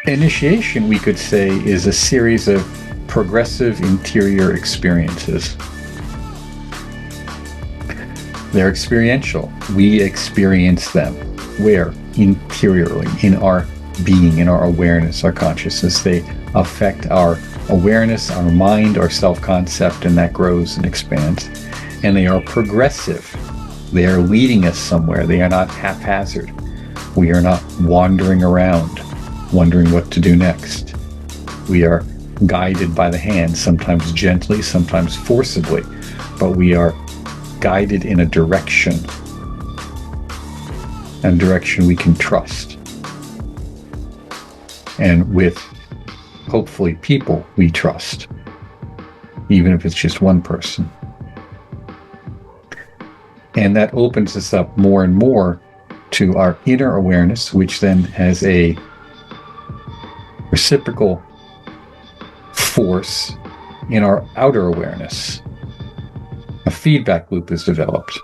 Initiation, we could say, is a series of progressive interior experiences. They're experiential. We experience them. Where? Interiorly, in our being, in our awareness, our consciousness. They affect our awareness, our mind, our self-concept, and that grows and expands. And they are progressive. They are leading us somewhere. They are not haphazard. We are not wandering around, wondering what to do next. We are guided by the hand, sometimes gently, sometimes forcibly, but we are guided in a direction we can trust. And with, hopefully, people we trust, even if it's just one person. And that opens us up more and more to our inner awareness, which then has a reciprocal force in our outer awareness. A feedback loop is developed.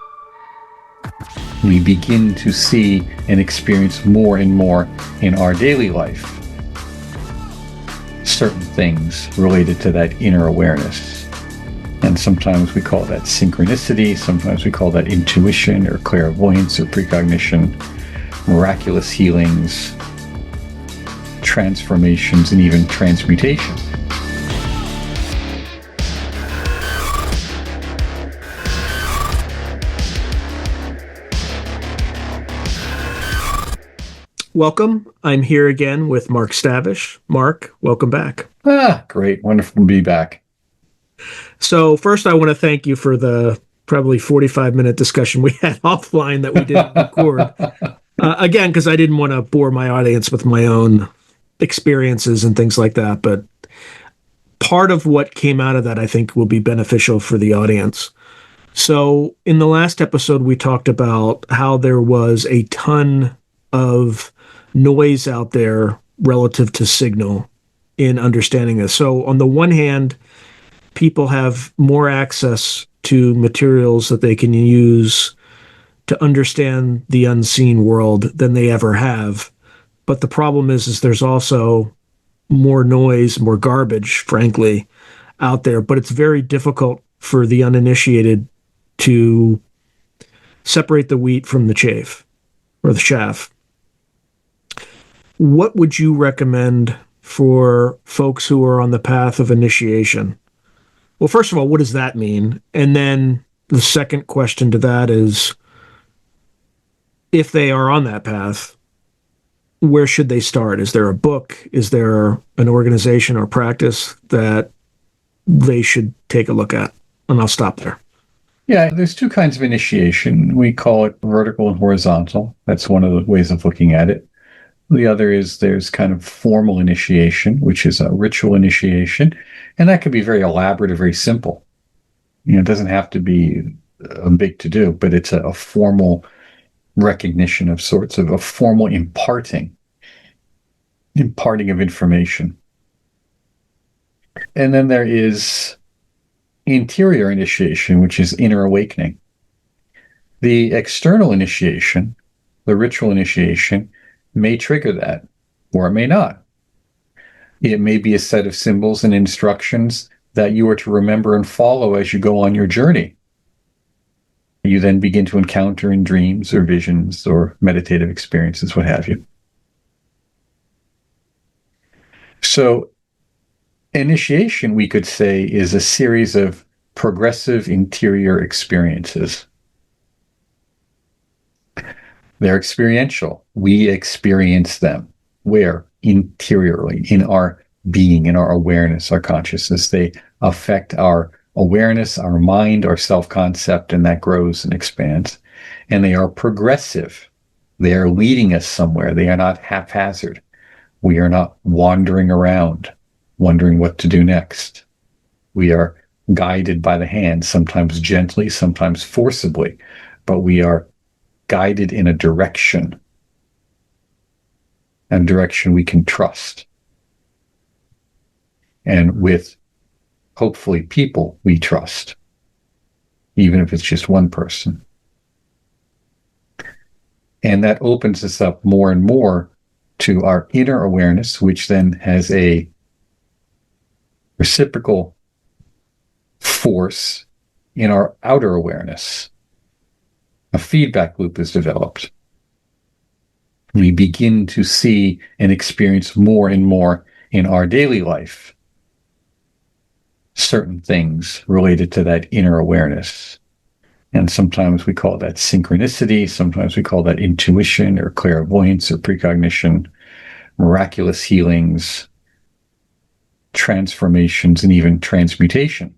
We begin to see and experience more and more in our daily life certain things related to that inner awareness. And sometimes we call that synchronicity, sometimes we call that intuition or clairvoyance or precognition, miraculous healings, transformations, and even transmutation. Welcome. I'm here again with Mark Stavish. Mark, welcome back. Great. Wonderful to be back. So first, I want to thank you for the probably 45-minute discussion we had offline that we didn't record. Again, because I didn't want to bore my audience with my own experiences and things like that. But part of what came out of that, I think, will be beneficial for the audience. So in the last episode, we talked about how there was a ton of noise out there relative to signal in understanding this. So on the one hand, people have more access to materials that they can use to understand the unseen world than they ever have. But the problem is there's also more noise, more garbage, frankly, out there. But it's very difficult for the uninitiated to separate the wheat from the chaff or the chaff. What would you recommend for folks who are on the path of initiation? Well, first of all, what does that mean? And then the second question to that is, if they are on that path, where should they start? Is there a book? Is there an organization or practice that they should take a look at? And I'll stop there. Yeah, there's two kinds of initiation. We call it vertical and horizontal. That's one of the ways of looking at it. The other is there's kind of formal initiation, which is a ritual initiation. And that can be very elaborate or very simple. It doesn't have to be a big to-do, but it's a formal recognition of sorts, of a formal imparting of information. And then there is interior initiation, which is inner awakening. The external initiation, the ritual initiation, may trigger that, or it may not. It may be a set of symbols and instructions that you are to remember and follow as you go on your journey. You then begin to encounter in dreams or visions or meditative experiences, what have you. So, initiation, we could say, is a series of progressive interior experiences. They're experiential. We experience them. Where? Interiorly, in our being, in our awareness, our consciousness. They affect our awareness, our mind, our self-concept, and that grows and expands. And they are progressive. They are leading us somewhere. They are not haphazard. We are not wandering around, wondering what to do next. We are guided by the hand, sometimes gently, sometimes forcibly, but we are guided in a direction we can trust. And with, hopefully, people we trust, even if it's just one person. And that opens us up more and more to our inner awareness, which then has a reciprocal force in our outer awareness. A feedback loop is developed. We begin to see and experience more and more in our daily life certain things related to that inner awareness. And sometimes we call that synchronicity, sometimes we call that intuition or clairvoyance or precognition, miraculous healings, transformations, and even transmutation.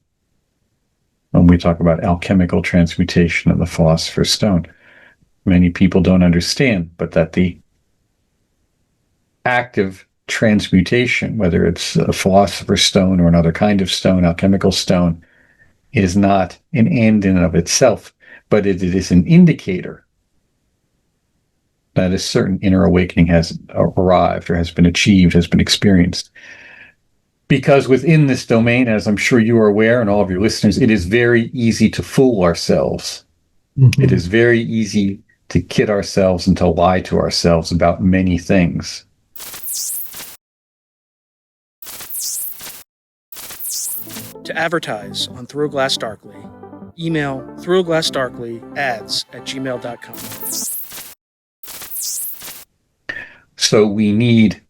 When we talk about alchemical transmutation of the Philosopher's Stone, many people don't understand, but that the active transmutation, whether it's a Philosopher's Stone or another kind of stone, alchemical stone, is not an end in and of itself, but it is an indicator that a certain inner awakening has arrived or has been achieved, has been experienced. Because within this domain, as I'm sure you are aware, and all of your listeners, it is very easy to fool ourselves. Mm-hmm. It is very easy to kid ourselves and to lie to ourselves about many things. To advertise on Through a Glass Darkly, email throughaglassdarkly@gmail.com. So we need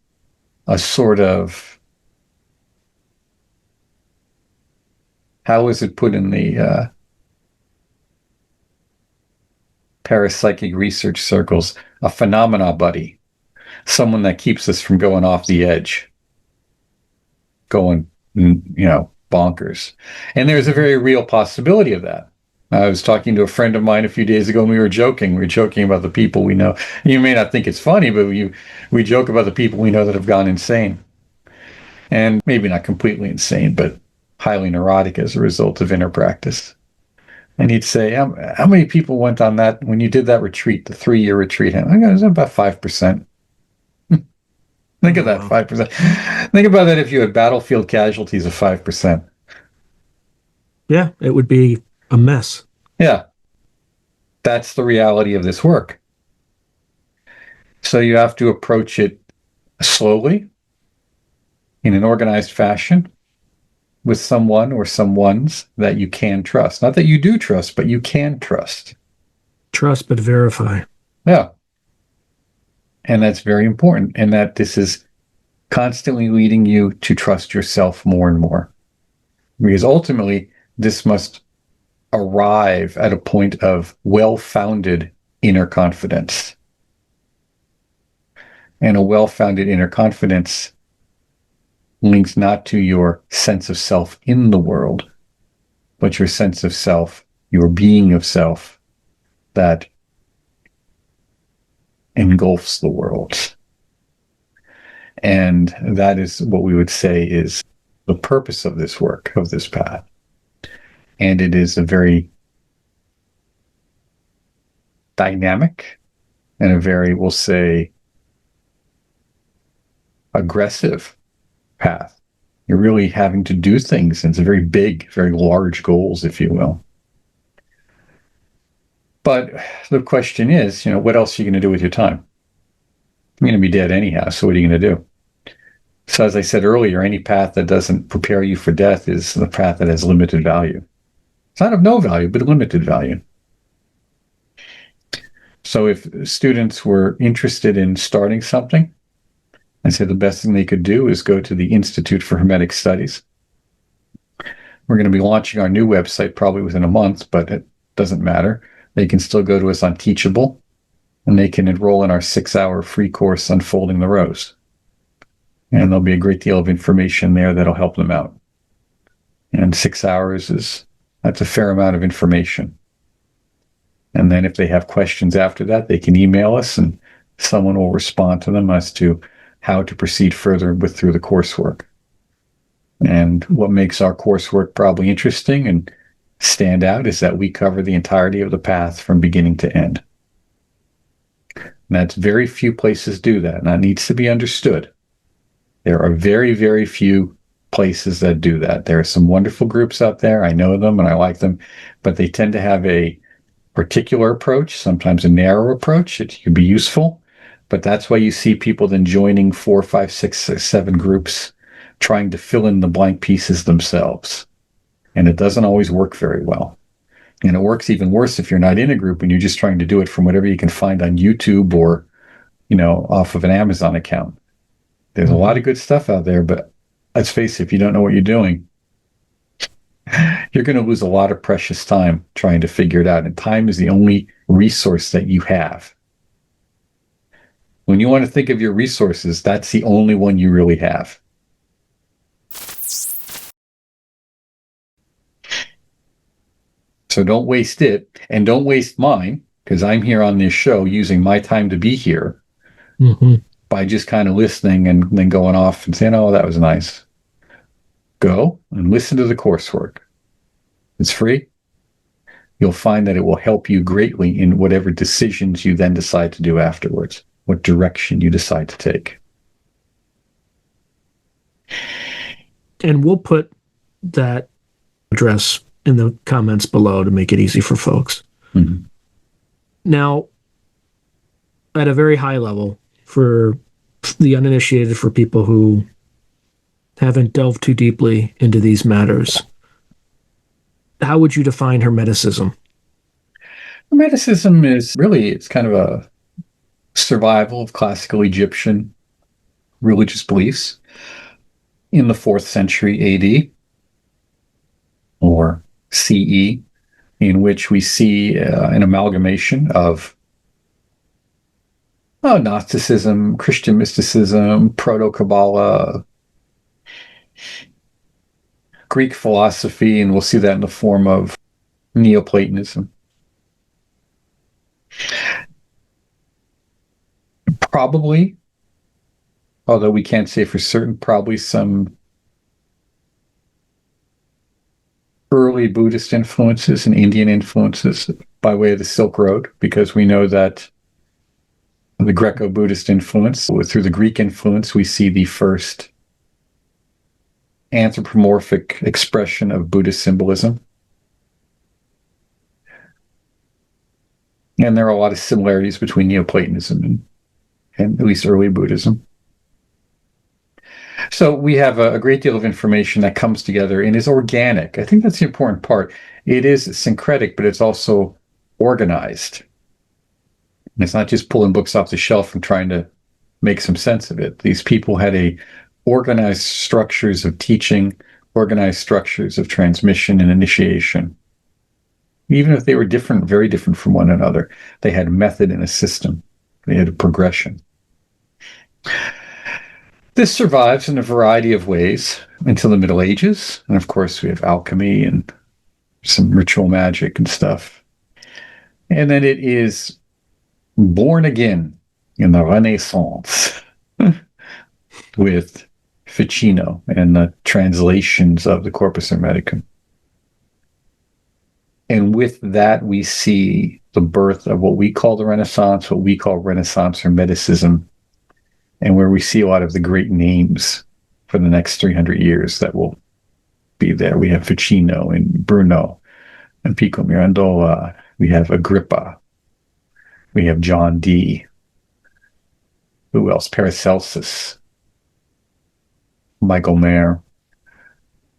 a sort of, how is it put in the parapsychic research circles, a phenomena buddy, someone that keeps us from going off the edge, going, bonkers. And there's a very real possibility of that. I was talking to a friend of mine a few days ago, and we were joking. We were joking about the people we know. You may not think it's funny, but we joke about the people we know that have gone insane. And maybe not completely insane, but highly neurotic as a result of inner practice. And he'd say, how many people went on that, when you did that retreat, the 3-year retreat? I go, it was about 5%. Think of that, 5%. Think about that if you had battlefield casualties of 5%. Yeah, it would be a mess. Yeah. That's the reality of this work. So you have to approach it slowly, in an organized fashion, with someone or someones that you can trust. Not that you do trust, but you can trust. Trust but verify. Yeah. And that's very important. And that this is constantly leading you to trust yourself more and more. Because ultimately, this must arrive at a point of well-founded inner confidence. And a well-founded inner confidence links not to your sense of self in the world, but your sense of self, your being of self, that engulfs the world. And that is what we would say is the purpose of this work, of this path. And it is a very dynamic and a very, we'll say, aggressive path. You're really having to do things, and it's a very big, very large goals, if you will. But the question is, what else are you going to do with your time? You're going to be dead anyhow, so what are you going to do? So as I said earlier, any path that doesn't prepare you for death is the path that has limited value. It's not of no value, but limited value. So if students were interested in starting something, I'd say the best thing they could do is go to the Institute for Hermetic Studies. We're going to be launching our new website probably within a month, but it doesn't matter. They can still go to us on Teachable, and they can enroll in our 6-hour free course, Unfolding the Rose. And there'll be a great deal of information there that'll help them out. And 6 hours that's a fair amount of information. And then if they have questions after that, they can email us, and someone will respond to them as to how to proceed further through the coursework. And what makes our coursework probably interesting and stand out is that we cover the entirety of the path from beginning to end. And that's very few places do that, and that needs to be understood. There are very, very few places that do that. There are some wonderful groups out there. I know them and I like them, but they tend to have a particular approach, sometimes a narrow approach. It could be useful, But that's why you see people then joining 4, 5, 6, 7 groups, trying to fill in the blank pieces themselves. And it doesn't always work very well. And it works even worse if you're not in a group and you're just trying to do it from whatever you can find on YouTube or, off of an Amazon account. There's a lot of good stuff out there, but let's face it, if you don't know what you're doing, you're going to lose a lot of precious time trying to figure it out. And time is the only resource that you have. When you want to think of your resources, that's the only one you really have. So don't waste it, and don't waste mine, because I'm here on this show using my time to be here by just kind of listening and then going off and saying, oh, that was nice. Go and listen to the coursework. It's free. You'll find that it will help you greatly in whatever decisions you then decide to do afterwards, what direction you decide to take. And we'll put that address in the comments below to make it easy for folks. Mm-hmm. Now, at a very high level, for the uninitiated, for people who haven't delved too deeply into these matters, how would you define Hermeticism? Hermeticism is really, it's kind of a survival of classical Egyptian religious beliefs in the 4th century AD or CE, in which we see an amalgamation of Gnosticism, Christian mysticism, proto-Kabbalah, Greek philosophy, and we'll see that in the form of Neoplatonism. Probably, although we can't say for certain, probably some early Buddhist influences and Indian influences by way of the Silk Road, because we know that the Greco-Buddhist influence, through the Greek influence, we see the first anthropomorphic expression of Buddhist symbolism. And there are a lot of similarities between Neoplatonism and at least early Buddhism. So we have a great deal of information that comes together and is organic. I think that's the important part. It is syncretic, but it's also organized. And it's not just pulling books off the shelf and trying to make some sense of it. These people had organized structures of teaching, organized structures of transmission and initiation. Even if they were different, very different from one another, they had method and a system. They had a progression. This survives in a variety of ways until the Middle Ages. And of course, we have alchemy and some ritual magic and stuff. And then it is born again in the Renaissance with Ficino and the translations of the Corpus Hermeticum. And with that, we see the birth of what we call the Renaissance, what we call Renaissance Hermeticism, and where we see a lot of the great names for the next 300 years that will be there. We have Ficino and Bruno and Pico Mirandola. We have Agrippa. We have John Dee. Who else? Paracelsus. Michael Mayer.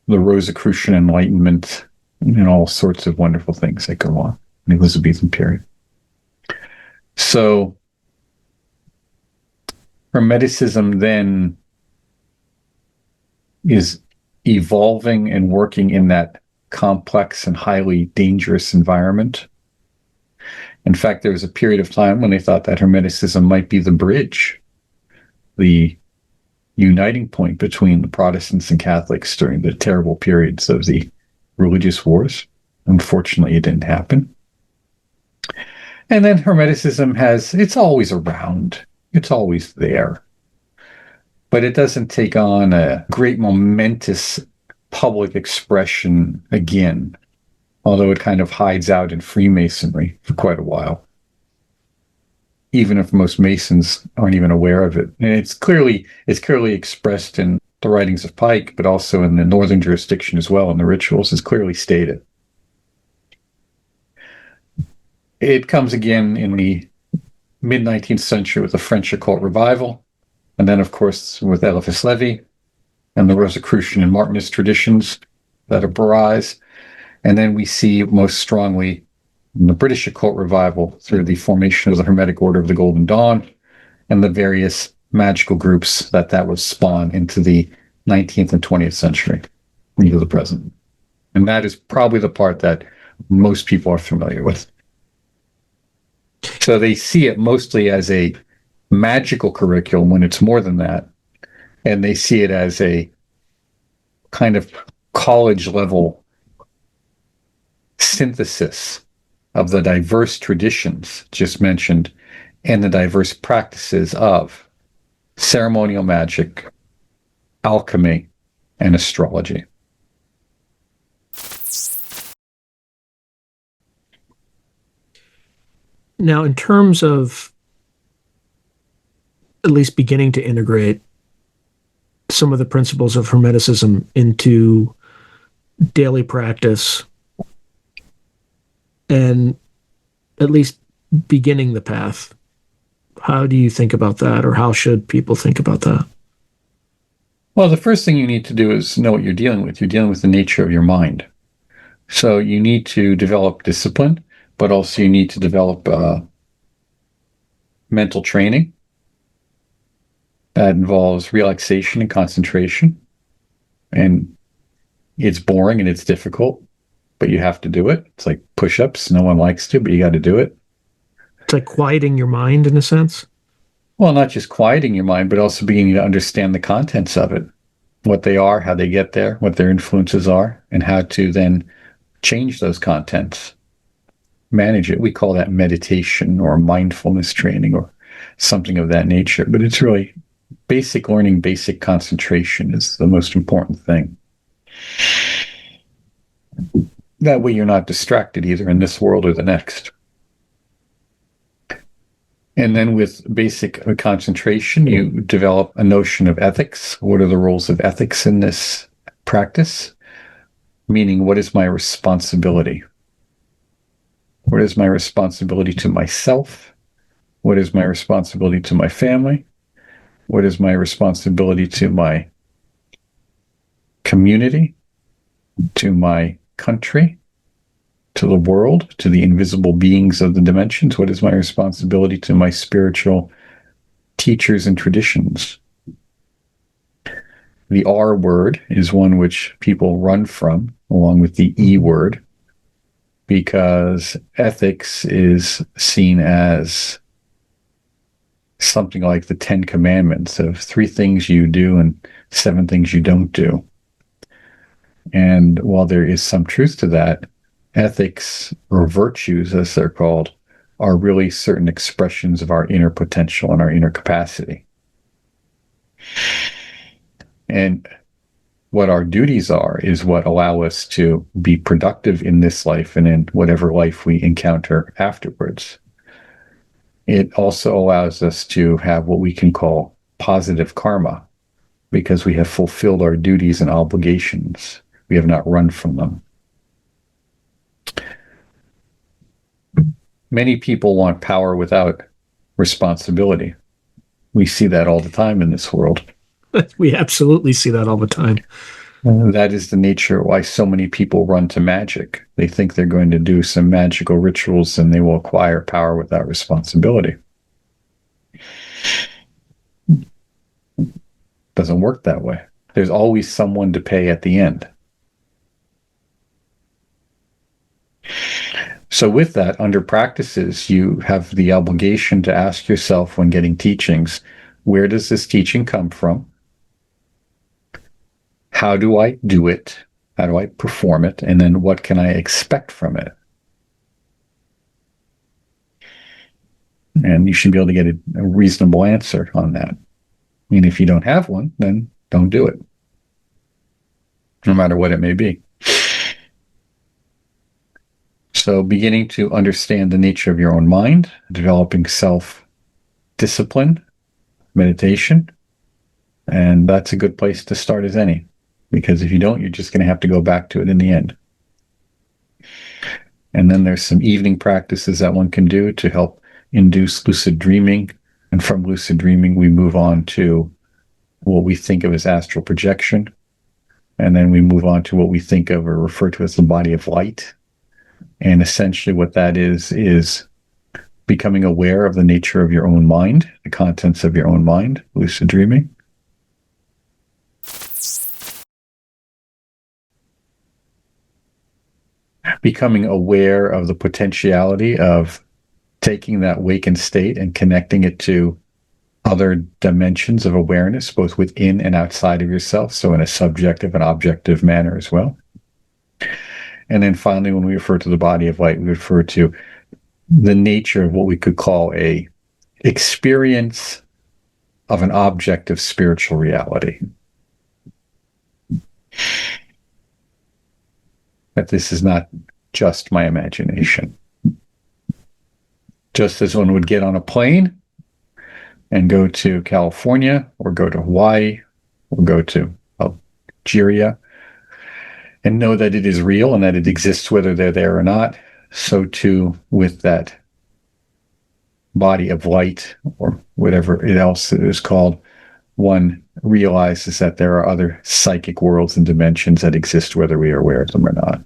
The Rosicrucian Enlightenment, and all sorts of wonderful things that go on in the Elizabethan period. So Hermeticism then is evolving and working in that complex and highly dangerous environment. In fact, there was a period of time when they thought that Hermeticism might be the bridge, the uniting point between the Protestants and Catholics during the terrible periods of the religious wars. Unfortunately, it didn't happen. And then Hermeticism it's always around. It's always there. But it doesn't take on a great momentous public expression again, although it kind of hides out in Freemasonry for quite a while, even if most Masons aren't even aware of it. And it's clearly expressed in the writings of Pike, but also in the northern jurisdiction as well, in the rituals, is clearly stated. It comes again in the mid-19th century with the French occult revival, and then, of course, with Eliphas Levi and the Rosicrucian and Martinist traditions that arise. And then we see most strongly in the British occult revival through the formation of the Hermetic Order of the Golden Dawn and the various magical groups that would spawn into the 19th and 20th century, into the present. And that is probably the part that most people are familiar with. So they see it mostly as a magical curriculum when it's more than that. And they see it as a kind of college level synthesis of the diverse traditions just mentioned and the diverse practices of ceremonial magic, alchemy, and astrology. Now, in terms of at least beginning to integrate some of the principles of Hermeticism into daily practice and at least beginning the path, how do you think about that, or how should people think about that? Well, the first thing you need to do is know what you're dealing with. You're dealing with the nature of your mind. So you need to develop discipline, but also you need to develop mental training that involves relaxation and concentration. And it's boring and it's difficult, but you have to do it. It's like push-ups. No one likes to, but you got to do it. It's like quieting your mind in a sense. Well, not just quieting your mind, but also beginning to understand the contents of it, what they are, how they get there, what their influences are, and how to then change those contents, manage it. We call that meditation or mindfulness training or something of that nature. But it's really basic learning, basic concentration is the most important thing. That way you're not distracted either in this world or the next. And then with basic concentration, you develop a notion of ethics. What are the roles of ethics in this practice? Meaning, what is my responsibility? What is my responsibility to myself? What is my responsibility to my family? What is my responsibility to my community, to my country, to the world, to the invisible beings of the dimensions? What is my responsibility to my spiritual teachers and traditions? The R word is one which people run from, along with the E word, because ethics is seen as something like the 10 Commandments of 3 things you do and 7 things you don't do. And while there is some truth to that, ethics, or virtues as they're called, are really certain expressions of our inner potential and our inner capacity. And what our duties are is what allow us to be productive in this life and in whatever life we encounter afterwards. It also allows us to have what we can call positive karma, because we have fulfilled our duties and obligations. We have not run from them. Many people want power without responsibility. We see that all the time in this world. We absolutely see that all the time. That is the nature why so many people run to magic. They think they're going to do some magical rituals and they will acquire power without responsibility. Doesn't work that way. There's always someone to pay at the end. So with that, under practices, you have the obligation to ask yourself when getting teachings, where does this teaching come from? How do I do it? How do I perform it? And then what can I expect from it? And you should be able to get a reasonable answer on that. I mean, if you don't have one, then don't do it, no matter what it may be. So beginning to understand the nature of your own mind, developing self-discipline, meditation, and that's a good place to start as any. Because if you don't, you're just going to have to go back to it in the end. And then there's some evening practices that one can do to help induce lucid dreaming. And from lucid dreaming, we move on to what we think of as astral projection. And then we move on to what we think of or refer to as the body of light. And essentially what that is becoming aware of the nature of your own mind, the contents of your own mind, lucid dreaming. Becoming aware of the potentiality of taking that wakened state and connecting it to other dimensions of awareness, both within and outside of yourself, so in a subjective and objective manner as well. And then finally, when we refer to the body of light, we refer to the nature of what we could call a experience of an objective spiritual reality. That this is not just my imagination. Just as one would get on a plane and go to California or go to Hawaii or go to Algeria and know that it is real and that it exists whether they're there or not, so too with that body of light or whatever else it is called, one realizes that there are other psychic worlds and dimensions that exist whether we are aware of them or not.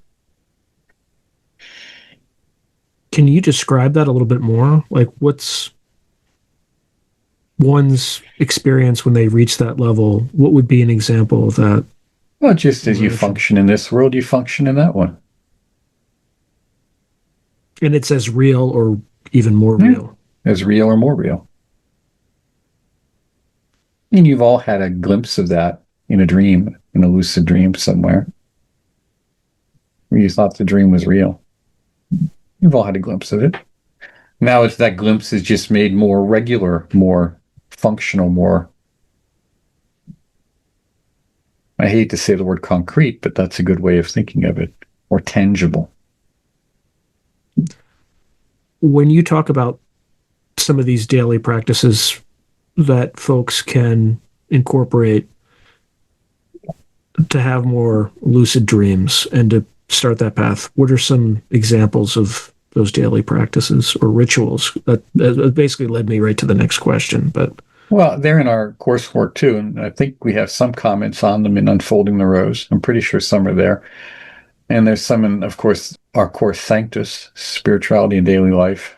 Can you describe that a little bit more? Like, what's one's experience when they reach that level? What would be an example of that? Well, just as you function in this world, you function in that one. And it's as real or even more real. As real or more real. And you've all had a glimpse of that in a dream, in a lucid dream somewhere, where you thought the dream was real. You've all had a glimpse of it. Now it's that glimpse is just made more regular, more functional, more, I hate to say the word concrete, but that's a good way of thinking of it, or tangible. When you talk about some of these daily practices that folks can incorporate to have more lucid dreams and to start that path, what are some examples of those daily practices or rituals? That basically led me right to the next question. But well, they're in our coursework too, and I think we have some comments on them in Unfolding the Rose. I'm pretty sure some are there. And there's some in, of course, our course Sanctus, Spirituality and Daily Life.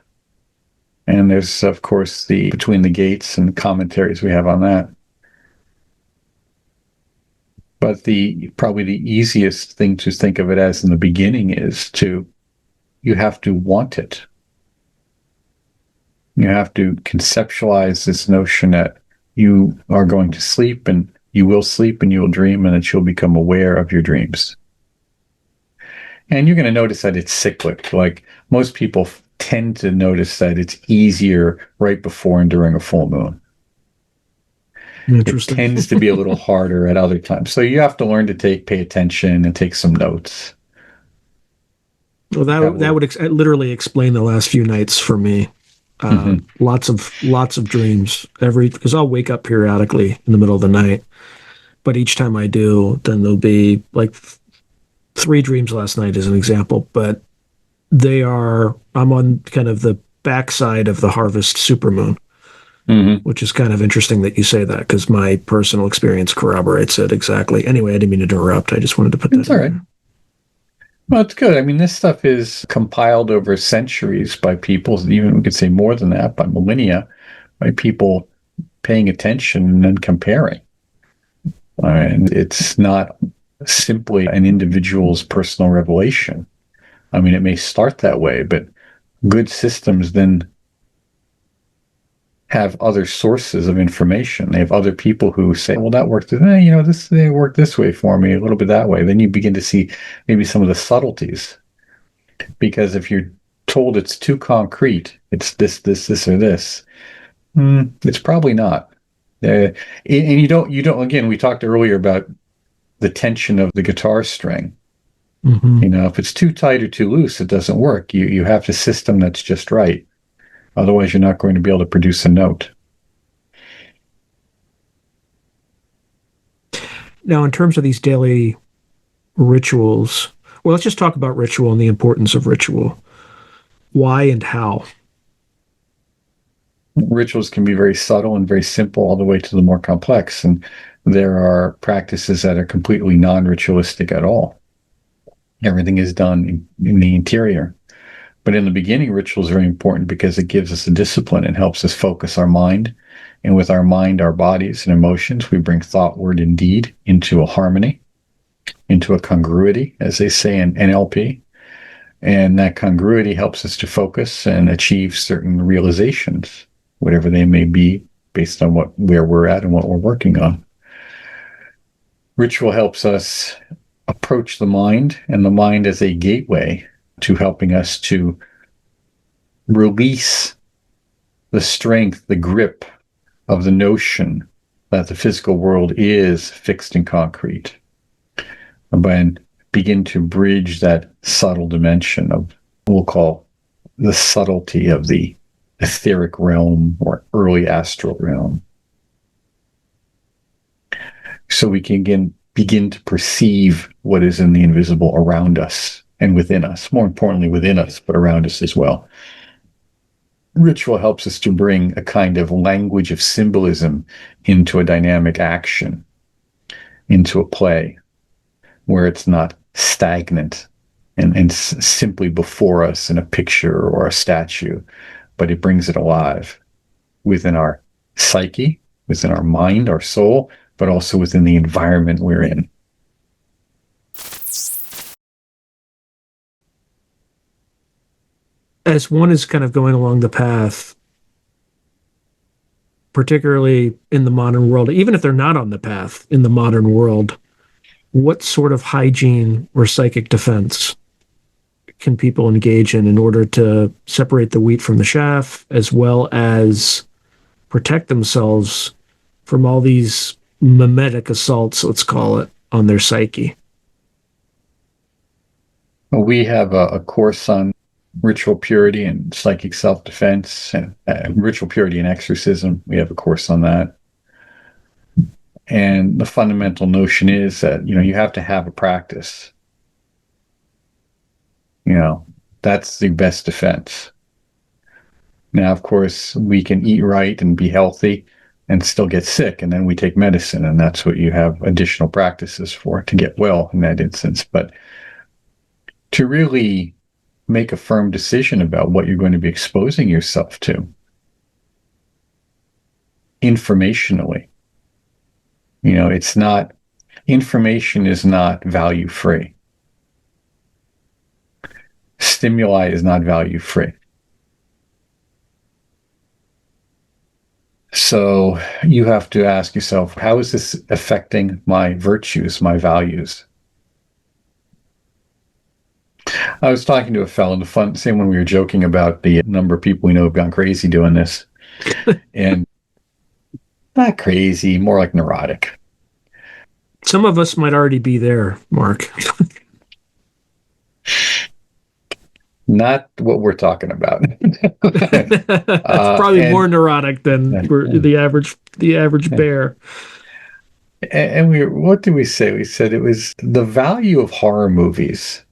And there's, of course, the Between the Gates and commentaries we have on that. But probably the easiest thing to think of it as in the beginning is you have to want it. You have to conceptualize this notion that you are going to sleep and you will sleep and you will dream and that you'll become aware of your dreams. And you're going to notice that it's cyclic. Like most people tend to notice that it's easier right before and during a full moon. It tends to be a little harder at other times. So you have to learn to pay attention and take some notes. Well, that would literally explain the last few nights for me. Lots of dreams because I'll wake up periodically in the middle of the night, but each time I do, then there'll be like 3 dreams last night as an example, but I'm on kind of the backside of the harvest supermoon, which is kind of interesting that you say that because my personal experience corroborates it exactly. Anyway, I didn't mean to interrupt. I just wanted to put that in. All right. Well, it's good. I mean, this stuff is compiled over centuries by people, even we could say more than that, by millennia, by people paying attention and then comparing. And it's not simply an individual's personal revelation. I mean, it may start that way, but good systems then have other sources of information. They have other people who say, well, that worked. This worked this way for me, a little bit that way. Then you begin to see maybe some of the subtleties. Because if you're told it's too concrete, it's this, or this, it's probably not. And you don't, again, we talked earlier about the tension of the guitar string. If it's too tight or too loose, it doesn't work. You have a system that's just right. Otherwise, you're not going to be able to produce a note. Now, in terms of these daily rituals, well, let's just talk about ritual and the importance of ritual. Why and how? Rituals can be very subtle and very simple, all the way to the more complex. And there are practices that are completely non-ritualistic at all. Everything is done in the interior. But in the beginning, ritual is very important because it gives us a discipline and helps us focus our mind. And with our mind, our bodies, and emotions, we bring thought, word, and deed into a harmony, into a congruity, as they say in NLP. And that congruity helps us to focus and achieve certain realizations, whatever they may be, based on where we're at and what we're working on. Ritual helps us approach the mind, and the mind as a gateway to helping us to release the strength, the grip of the notion that the physical world is fixed and concrete, and begin to bridge that subtle dimension of what we'll call the subtlety of the etheric realm or early astral realm. So we can begin to perceive what is in the invisible around us and within us, more importantly within us, but around us as well. Ritual helps us to bring a kind of language of symbolism into a dynamic action, into a play, where it's not stagnant and simply before us in a picture or a statue, but it brings it alive within our psyche, within our mind, our soul, but also within the environment we're in. As one is kind of going along the path, particularly in the modern world, even if they're not on the path in the modern world, what sort of hygiene or psychic defense can people engage in order to separate the wheat from the chaff, as well as protect themselves from all these mimetic assaults, let's call it, on their psyche? We have a course on ritual purity and psychic self-defense, and ritual purity and exorcism. We have a course on that. And the fundamental notion is that, you have to have a practice. That's the best defense. Now, of course, we can eat right and be healthy and still get sick, and then we take medicine, and that's what you have additional practices for, to get well in that instance. But to really make a firm decision about what you're going to be exposing yourself to informationally, it's not, information is not value free. Stimuli is not value free. So you have to ask yourself, how is this affecting my virtues, my values? I was talking to a fellow in the same when we were joking about the number of people we know have gone crazy doing this. And not crazy, more like neurotic. Some of us might already be there, Mark. Not what we're talking about. It's probably more neurotic than the average bear. And what did we say? We said it was the value of horror movies.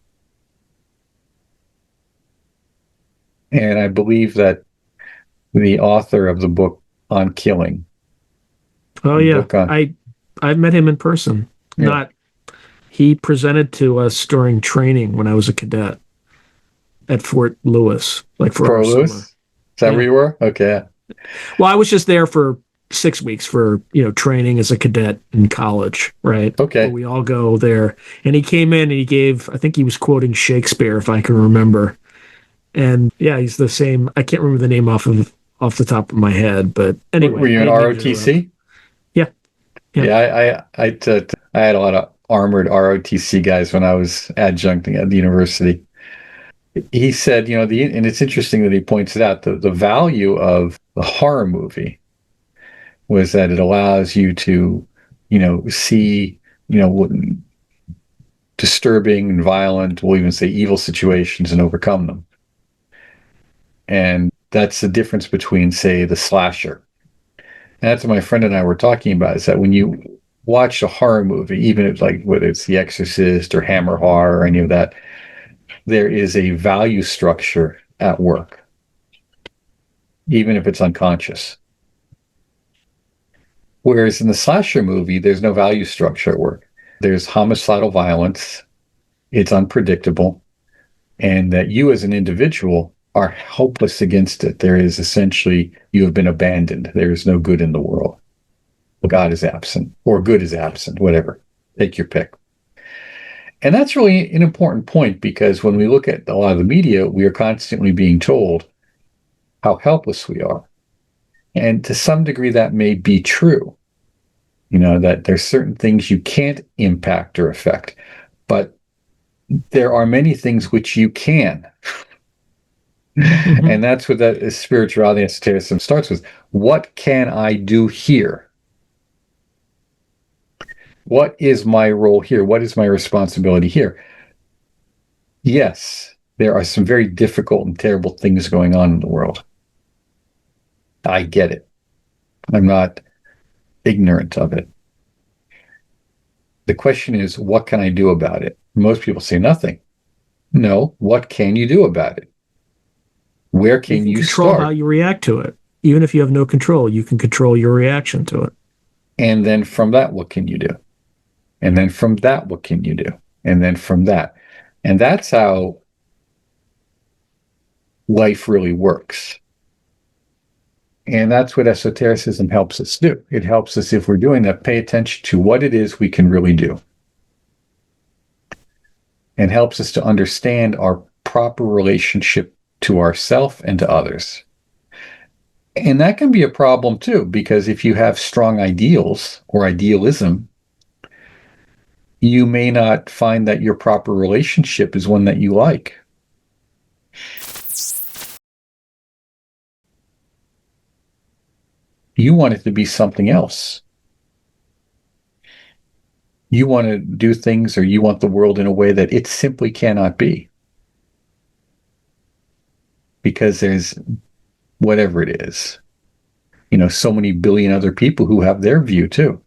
And I believe that the author of the book on killing. Oh yeah, I've met him in person. Yeah. He presented to us during training when I was a cadet at Fort Lewis, like for Fort Lewis. Summer. Is that where you were? Okay. Well, I was just there for 6 weeks for training as a cadet in college, right? Okay. Where we all go there, and he came in and he gave. I think he was quoting Shakespeare, if I can remember. And yeah, he's the same. I can't remember the name off the top of my head, but anyway. Were you in ROTC? Yeah. I had a lot of armored ROTC guys when I was adjuncting at the university. He said, and it's interesting that he points it out, the value of the horror movie was that it allows you to, see, disturbing and violent, we'll even say evil situations, and overcome them. And that's the difference between, say, the slasher. And that's what my friend and I were talking about, is that when you watch a horror movie, even if, like, whether it's The Exorcist or Hammer Horror or any of that, there is a value structure at work. even if it's unconscious. Whereas in the slasher movie, there's no value structure at work. There's homicidal violence. It's unpredictable. And that you as an individual are helpless against it. There is essentially, you have been abandoned. There is no good in the world. God is absent, or good is absent, whatever. Take your pick. And that's really an important point, because when we look at a lot of the media, we are constantly being told how helpless we are. And to some degree, that may be true. That there's certain things you can't impact or affect, but there are many things which you can. And that's what that spirituality and esotericism starts with. What can I do here? What is my role here? What is my responsibility here? Yes, there are some very difficult and terrible things going on in the world. I get it. I'm not ignorant of it. The question is, what can I do about it? Most people say nothing. No, what can you do about it? Where can you control start? How you react to it. Even if you have no control, you can control your reaction to it. And then from that, what can you do? And then from that, what can you do? And then from that. And that's how life really works. And that's what esotericism helps us do. It helps us, if we're doing that, pay attention to what it is we can really do. And helps us to understand our proper relationship to ourselves and to others. And that can be a problem too, because if you have strong ideals or idealism, you may not find that your proper relationship is one that you like. You want it to be something else. You want to do things, or you want the world in a way that it simply cannot be. Because there's whatever it is, so many billion other people who have their view too.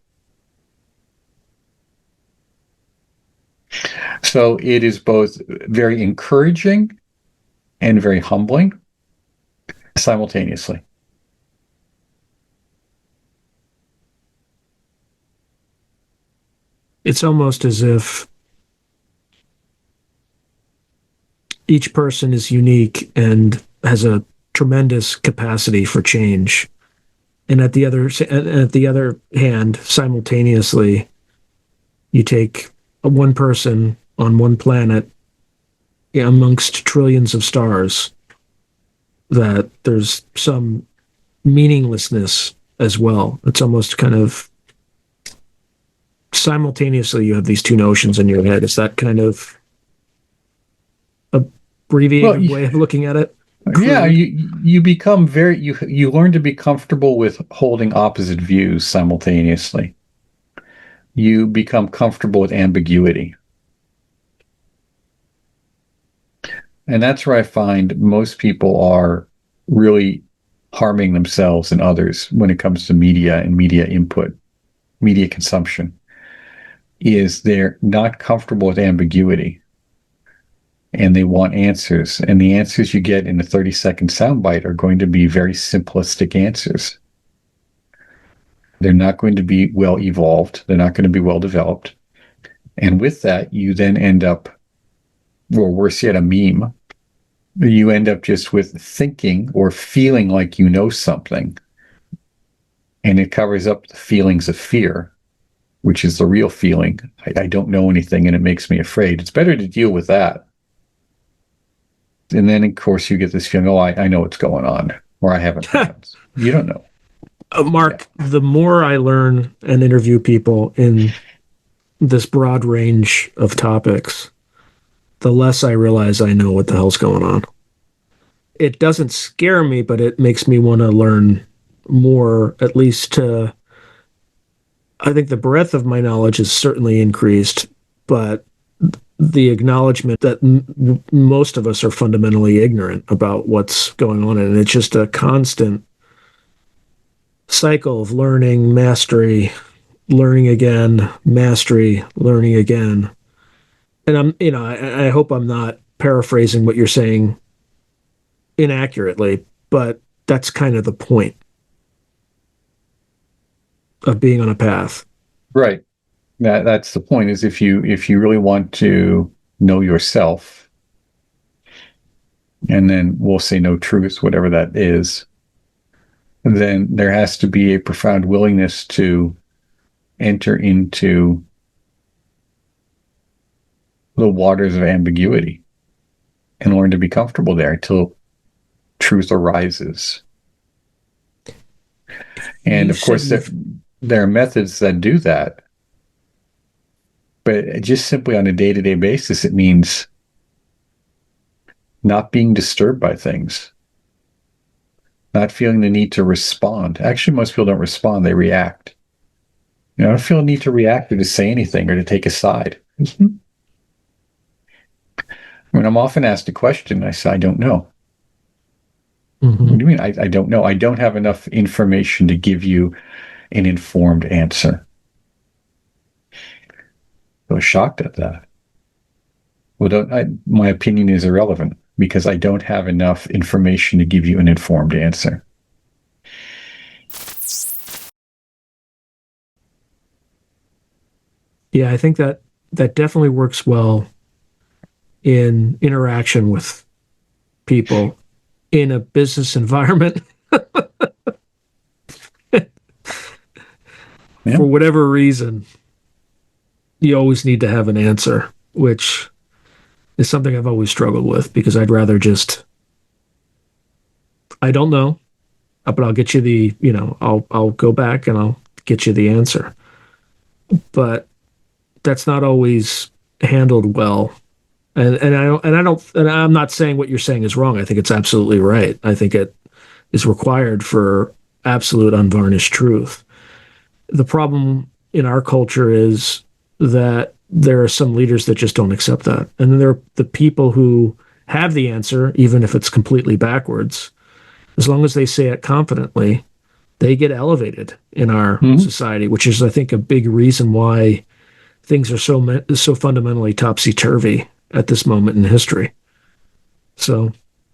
So it is both very encouraging and very humbling simultaneously. It's almost as if each person is unique and has a tremendous capacity for change. And at the other hand, simultaneously, you take one person on one planet amongst trillions of stars, that there's some meaninglessness as well. It's almost kind of simultaneously you have these two notions in your head. Is that kind of abbreviated way of looking at it? Yeah, you become you learn to be comfortable with holding opposite views simultaneously. You become comfortable with ambiguity. And that's where I find most people are really harming themselves and others when it comes to media and media input, media consumption, is they're not comfortable with ambiguity. And they want answers. And the answers you get in a 30-second soundbite are going to be very simplistic answers. They're not going to be well evolved. They're not going to be well developed. And with that, you then end up, or worse yet, a meme. You end up just with thinking or feeling like you know something. And it covers up the feelings of fear, which is the real feeling. I don't know anything and it makes me afraid. It's better to deal with that. And then, of course, you get this feeling, oh, I know what's going on, or I haven't. You don't know. Mark, the more I learn and interview people in this broad range of topics, the less I realize I know what the hell's going on. It doesn't scare me, but it makes me want to learn more, at least I think the breadth of my knowledge is certainly increased, but the acknowledgement that most of us are fundamentally ignorant about what's going on. And it's just a constant cycle of learning, mastery, learning again, mastery, learning again. And I hope I'm not paraphrasing what you're saying inaccurately, but that's kind of the point of being on a path. Right. That's the point, is if you really want to know yourself, and then we'll say know truth, whatever that is, then there has to be a profound willingness to enter into the waters of ambiguity and learn to be comfortable there until truth arises. And of course, there are methods that do that. But just simply on a day-to-day basis, it means not being disturbed by things, not feeling the need to respond. Actually, most people don't respond, they react. I don't feel a need to react or to say anything or to take a side. When I'm often asked a question, I say, I don't know. Mm-hmm. What do you mean, I don't know? I don't have enough information to give you an informed answer. I was shocked at that. Well, my opinion is irrelevant because I don't have enough information to give you an informed answer. Yeah, I think that definitely works well in interaction with people in a business environment. Yeah. For whatever reason, you always need to have an answer, which is something I've always struggled with because I'd rather just, I don't know, but I'll get you I'll go back and I'll get you the answer. But that's not always handled well. And I'm not saying what you're saying is wrong. I think it's absolutely right. I think it is required for absolute unvarnished truth. The problem in our culture is that there are some leaders that just don't accept that. And then there are the people who have the answer, even if it's completely backwards. As long as they say it confidently, they get elevated in our society, which is, I think, a big reason why things are so fundamentally topsy-turvy at this moment in history. So,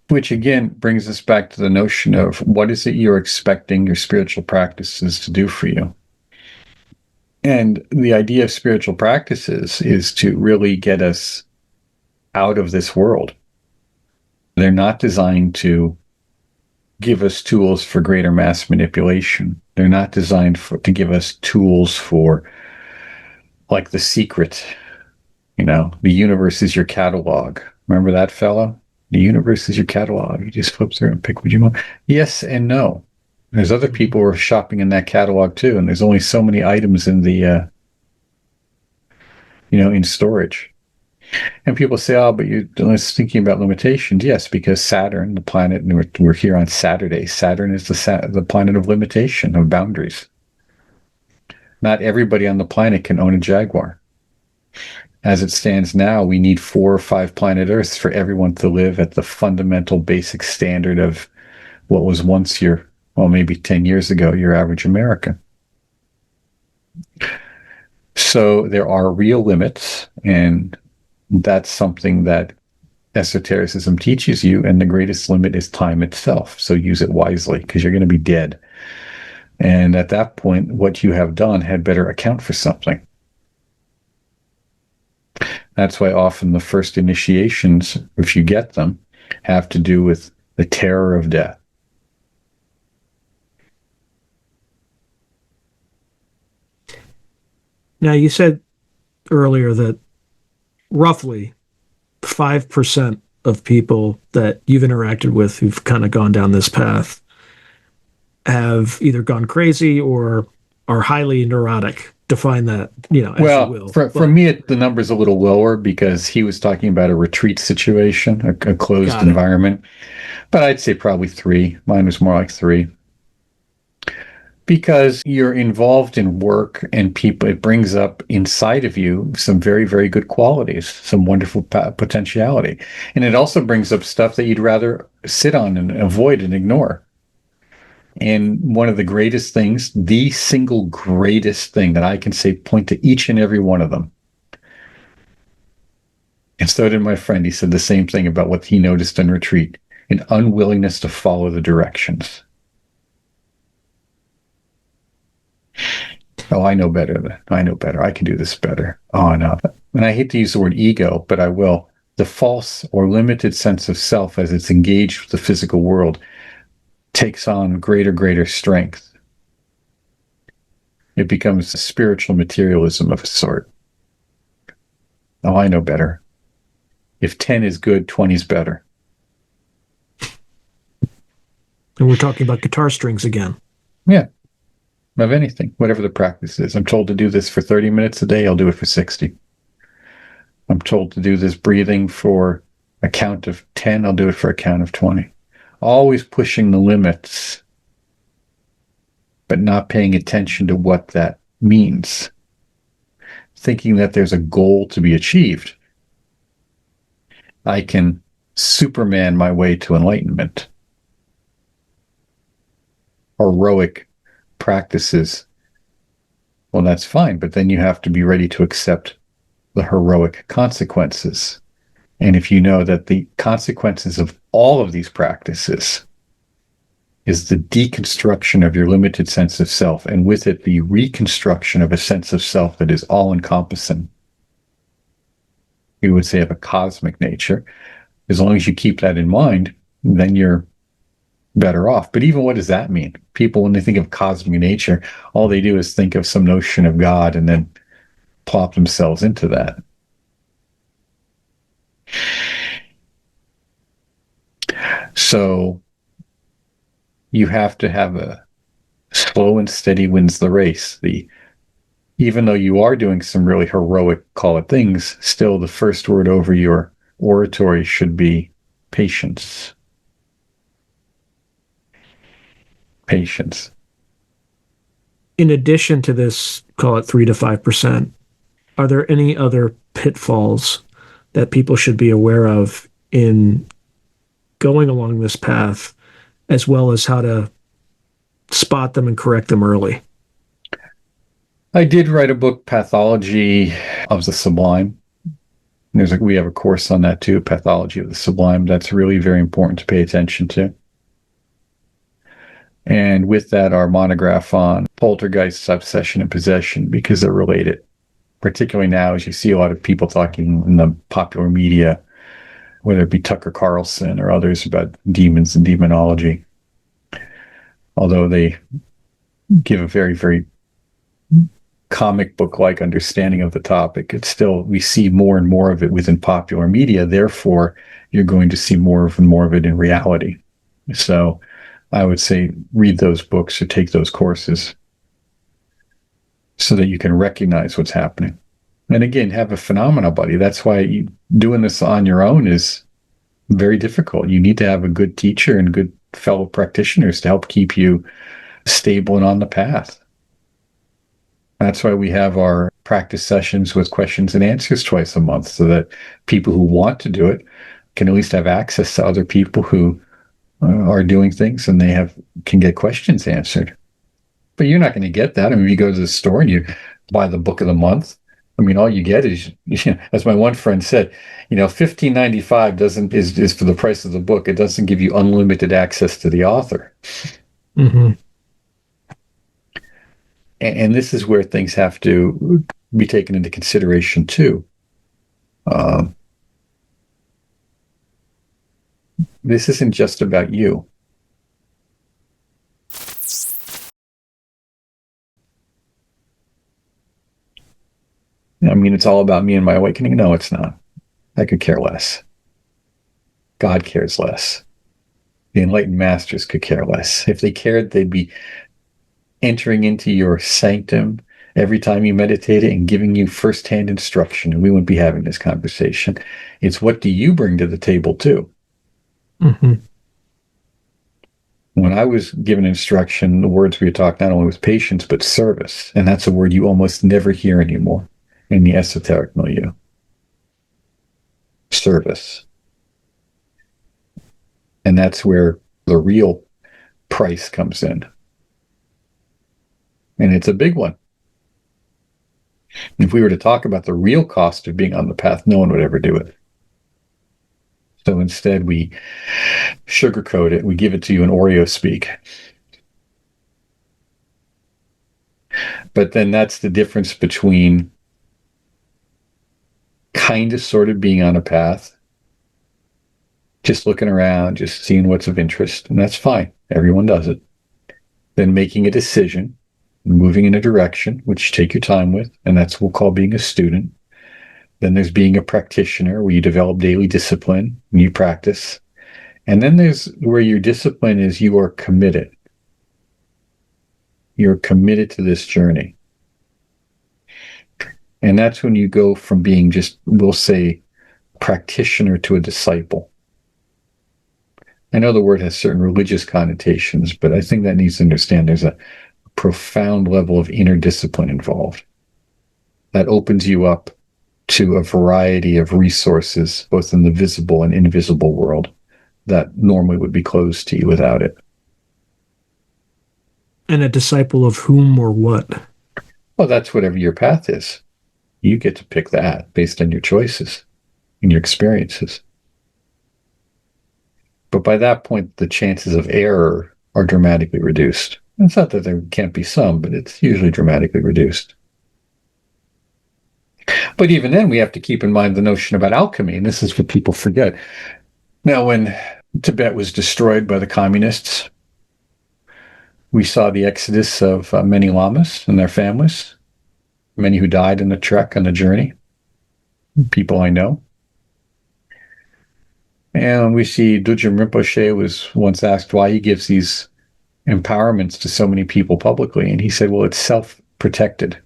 which again brings us back to the notion of what is it you're expecting your spiritual practices to do for you? And the idea of spiritual practices is to really get us out of this world. They're not designed to give us tools for greater mass manipulation. They're not designed to give us tools for, like, The Secret. The universe is your catalog. Remember that fellow? The universe is your catalog. You just flip through and pick what you want. Yes and no. There's other people who are shopping in that catalog too, and there's only so many items in the, in storage. And people say, oh, but you're thinking about limitations. Yes, because Saturn, the planet, and we're here on Saturday. Saturn is the planet of limitation, of boundaries. Not everybody on the planet can own a Jaguar. As it stands now, we need 4 or 5 planet Earths for everyone to live at the fundamental basic standard of what was once maybe 10 years ago, your average American. So there are real limits, and that's something that esotericism teaches you, and the greatest limit is time itself. So use it wisely, because you're going to be dead. And at that point, what you have done had better account for something. That's why often the first initiations, if you get them, have to do with the terror of death. Now, you said earlier that roughly 5% of people that you've interacted with who've kind of gone down this path have either gone crazy or are highly neurotic. Define that, as you will. For me, the number's a little lower because he was talking about a retreat situation, a closed environment. But I'd say probably 3. Mine was more like 3. Because you're involved in work and people, it brings up inside of you some very, very good qualities, some wonderful potentiality. And it also brings up stuff that you'd rather sit on and avoid and ignore. And one of the greatest things, the single greatest thing that I can say, point to each and every one of them. And so did my friend. He said the same thing about what he noticed in retreat. an unwillingness to follow the directions. Oh, I know better. I know better. I can do this better. Oh, no. And I hate to use the word ego, but I will. The false or limited sense of self as it's engaged with the physical world takes on greater strength. It becomes a spiritual materialism of a sort. Oh, I know better. If 10 is good, 20 is better. And we're talking about guitar strings again. Yeah. Of anything, whatever the practice is. I'm told to do this for 30 minutes a day, I'll do it for 60. I'm told to do this breathing for a count of 10, I'll do it for a count of 20. Always pushing the limits, but not paying attention to what that means. Thinking that there's a goal to be achieved. I can Superman my way to enlightenment. Heroic practices, well, that's fine, but then you have to be ready to accept the heroic consequences. And if you know that the consequences of all of these practices is the deconstruction of your limited sense of self, and with it, the reconstruction of a sense of self that is all-encompassing, you would say of a cosmic nature, as long as you keep that in mind, then you're better off. But even what does that mean? People, when they think of cosmic nature, all they do is think of some notion of God and then plop themselves into that. So you have to have a slow and steady wins the race. Even though you are doing some really heroic, call it things, still the first word over your oratory should be patience. Patience. In addition to this, call it 3 to 5%, are there any other pitfalls that people should be aware of in going along this path, as well as how to spot them and correct them early? I did write a book, Pathology of the Sublime. We have a course on that too, Pathology of the Sublime. That's really very important to pay attention to. And with that, our monograph on poltergeist, obsession, and possession, because they're related. Particularly now, as you see a lot of people talking in the popular media, whether it be Tucker Carlson or others, about demons and demonology. Although they give a very comic book-like understanding of the topic, it's still, we see more and more of it within popular media. Therefore, you're going to see more and more of it in reality. So I would say read those books or take those courses so that you can recognize what's happening. And again, have a phenomena buddy. That's why doing this on your own is very difficult. You need to have a good teacher and good fellow practitioners to help keep you stable and on the path. That's why we have our practice sessions with questions and answers twice a month, so that people who want to do it can at least have access to other people who are doing things, and they can get questions answered. But you're not going to get that. I mean, you go to the store and you buy the book of the month. I mean, all you get is, as my one friend said, $15.95 is for the price of the book. It doesn't give you unlimited access to the author. Mm-hmm. And this is where things have to be taken into consideration too. This isn't just about you. I mean, it's all about me and my awakening. No, it's not. I could care less. God cares less. The enlightened masters could care less. If they cared, they'd be entering into your sanctum every time you meditated and giving you firsthand instruction, and we wouldn't be having this conversation. It's what do you bring to the table too? Mm-hmm. When I was given instruction, the words we talked not only was patience, but service. And that's a word you almost never hear anymore in the esoteric milieu. Service. And that's where the real price comes in. And it's a big one. If we were to talk about the real cost of being on the path, no one would ever do it. So instead, we sugarcoat it. We give it to you in Oreo speak. But then that's the difference between kind of sort of being on a path, just looking around, just seeing what's of interest, and that's fine. Everyone does it. Then making a decision, moving in a direction, which you take your time with, and that's what we'll call being a student. Then there's being a practitioner, where you develop daily discipline and you practice. And then there's where your discipline is you are committed. You're committed to this journey. And that's when you go from being just, we'll say, practitioner to a disciple. I know the word has certain religious connotations, but I think that needs to understand there's a profound level of inner discipline involved that opens you up to a variety of resources, both in the visible and invisible world, that normally would be closed to you without it. And a disciple of whom or what? Well, that's whatever your path is. You get to pick that based on your choices and your experiences. But by that point, the chances of error are dramatically reduced. It's not that there can't be some, but it's usually dramatically reduced. But even then, we have to keep in mind the notion about alchemy, and this is what people forget. Now, when Tibet was destroyed by the communists, we saw the exodus of many lamas and their families, many who died in the trek on the journey, people I know. And we see Dudjom Rinpoche was once asked why he gives these empowerments to so many people publicly, and he said, well, it's self-protected.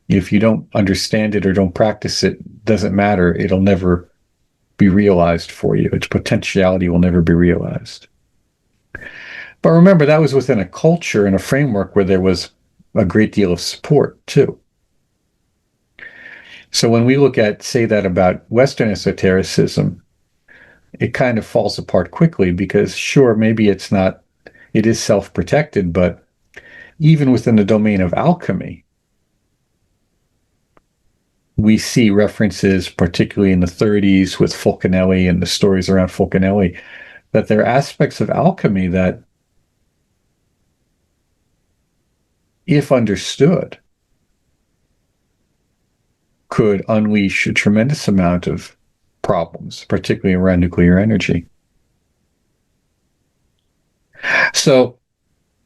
If you don't understand it or don't practice it, doesn't matter. It'll never be realized for you. Its potentiality will never be realized. But remember, that was within a culture and a framework where there was a great deal of support, too. So when we look at, say that about Western esotericism, it kind of falls apart quickly because, sure, maybe it is self-protected, but even within the domain of alchemy, we see references, particularly in the 30s with Fulcanelli and the stories around Fulcanelli, that there are aspects of alchemy that, if understood, could unleash a tremendous amount of problems, particularly around nuclear energy. So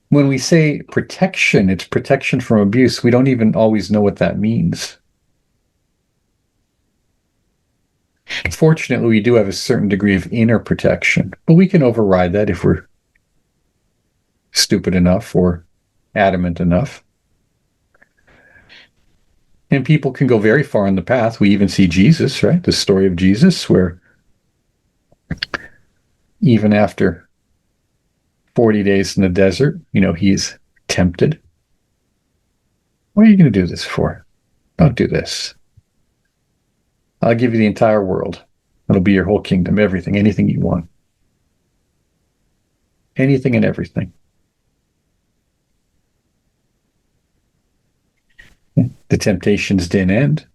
when we say protection, it's protection from abuse. We don't even always know what that means. Fortunately, we do have a certain degree of inner protection, but we can override that if we're stupid enough or adamant enough. And people can go very far on the path. We even see Jesus, right? The story of Jesus, where even after 40 days in the desert, he's tempted. What are you going to do this for? Don't do this. I'll give you the entire world. It'll be your whole kingdom, everything, anything you want. Anything and everything. The temptations didn't end.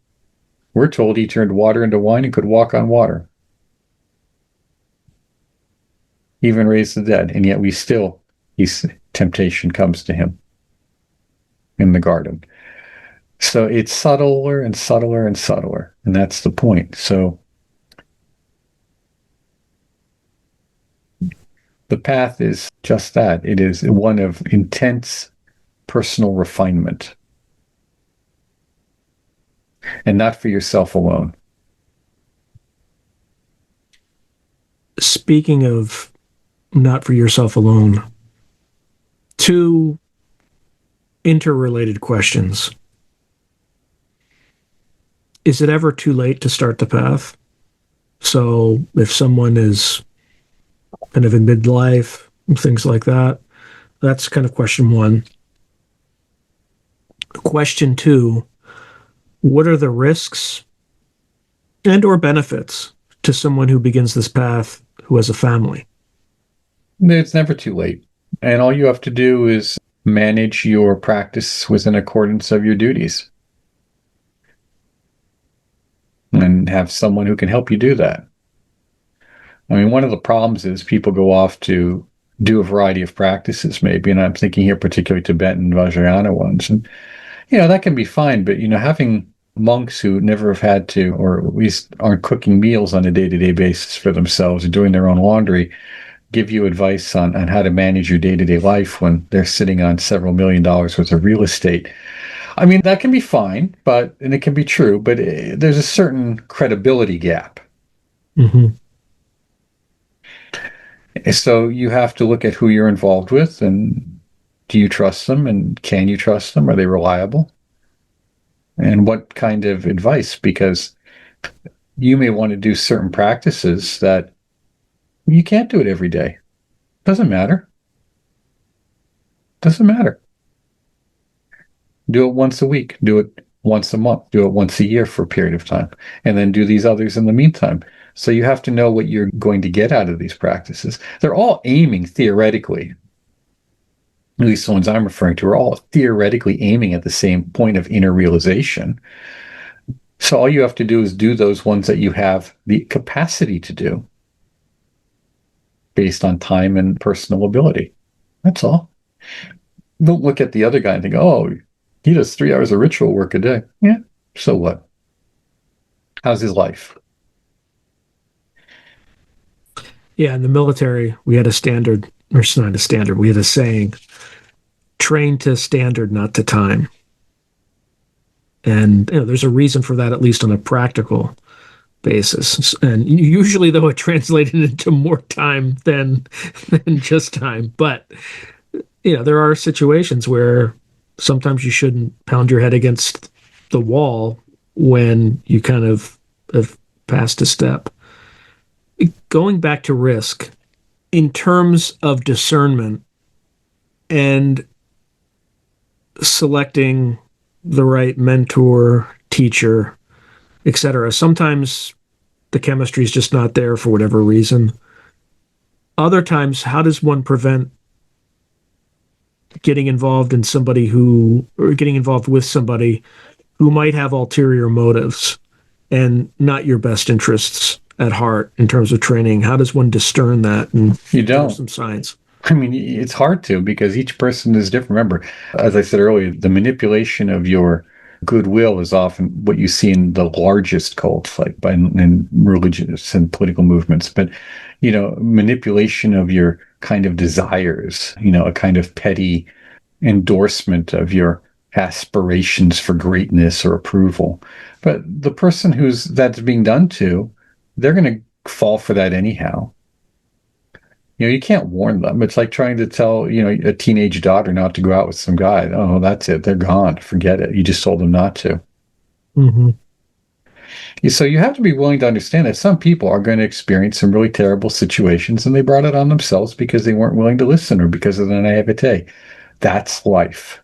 We're told he turned water into wine and could walk on water. Even raised the dead, and yet temptation comes to him in the garden. So it's subtler and subtler and subtler, and that's the point. So the path is just that. It is one of intense personal refinement, and not for yourself alone. Speaking of not for yourself alone, two interrelated questions. Is it ever too late to start the path? So if someone is kind of in midlife, things like that, that's kind of question one. Question two, what are the risks and or benefits to someone who begins this path who has a family? It's never too late. And all you have to do is manage your practice within accordance of your duties. And have someone who can help you do that. I mean, one of the problems is people go off to do a variety of practices, maybe, and I'm thinking here particularly Tibetan Vajrayana ones. And, that can be fine, but, having monks who never have had to, or at least aren't cooking meals on a day-to-day basis for themselves or doing their own laundry, give you advice on how to manage your day-to-day life when they're sitting on several $1,000,000 worth of real estate. I mean, that can be fine, and it can be true, but there's a certain credibility gap. Mm-hmm. So you have to look at who you're involved with, and do you trust them, and can you trust them? Are they reliable? And what kind of advice? Because you may want to do certain practices that you can't do it every day. Doesn't matter. Doesn't matter. Do it once a week. Do it once a month. Do it once a year for a period of time. And then do these others in the meantime. So you have to know what you're going to get out of these practices. They're all aiming theoretically, at least the ones I'm referring to, are all theoretically aiming at the same point of inner realization. So all you have to do is do those ones that you have the capacity to do based on time and personal ability. That's all. Don't look at the other guy and think, oh, he does 3 hours of ritual work a day. Yeah, so what? How's his life? Yeah, in the military, we had a standard, or it's not a standard, we had a saying, train to standard, not to time. And there's a reason for that, at least on a practical basis. And usually, though, it translated into more time than just time. But, there are situations where sometimes you shouldn't pound your head against the wall when you kind of have passed a step. Going back to risk, in terms of discernment and selecting the right mentor, teacher, etc., sometimes the chemistry is just not there for whatever reason. Other times, how does one prevent getting involved with somebody who might have ulterior motives and not your best interests at heart in terms of training? How does one discern that? And you don't. Some signs. I mean, it's hard to, because each person is different. Remember, as I said earlier, the manipulation of your goodwill is often what you see in the largest cults, like in religious and political movements. But, manipulation of your kind of desires, a kind of petty endorsement of your aspirations for greatness or approval. But the person that's being done to, they're going to fall for that anyhow. You can't warn them. It's like trying to tell, a teenage daughter not to go out with some guy. Oh, that's it. They're gone. Forget it. You just told them not to. Mm-hmm. So you have to be willing to understand that some people are going to experience some really terrible situations, and they brought it on themselves because they weren't willing to listen or because of the naivete. That's life.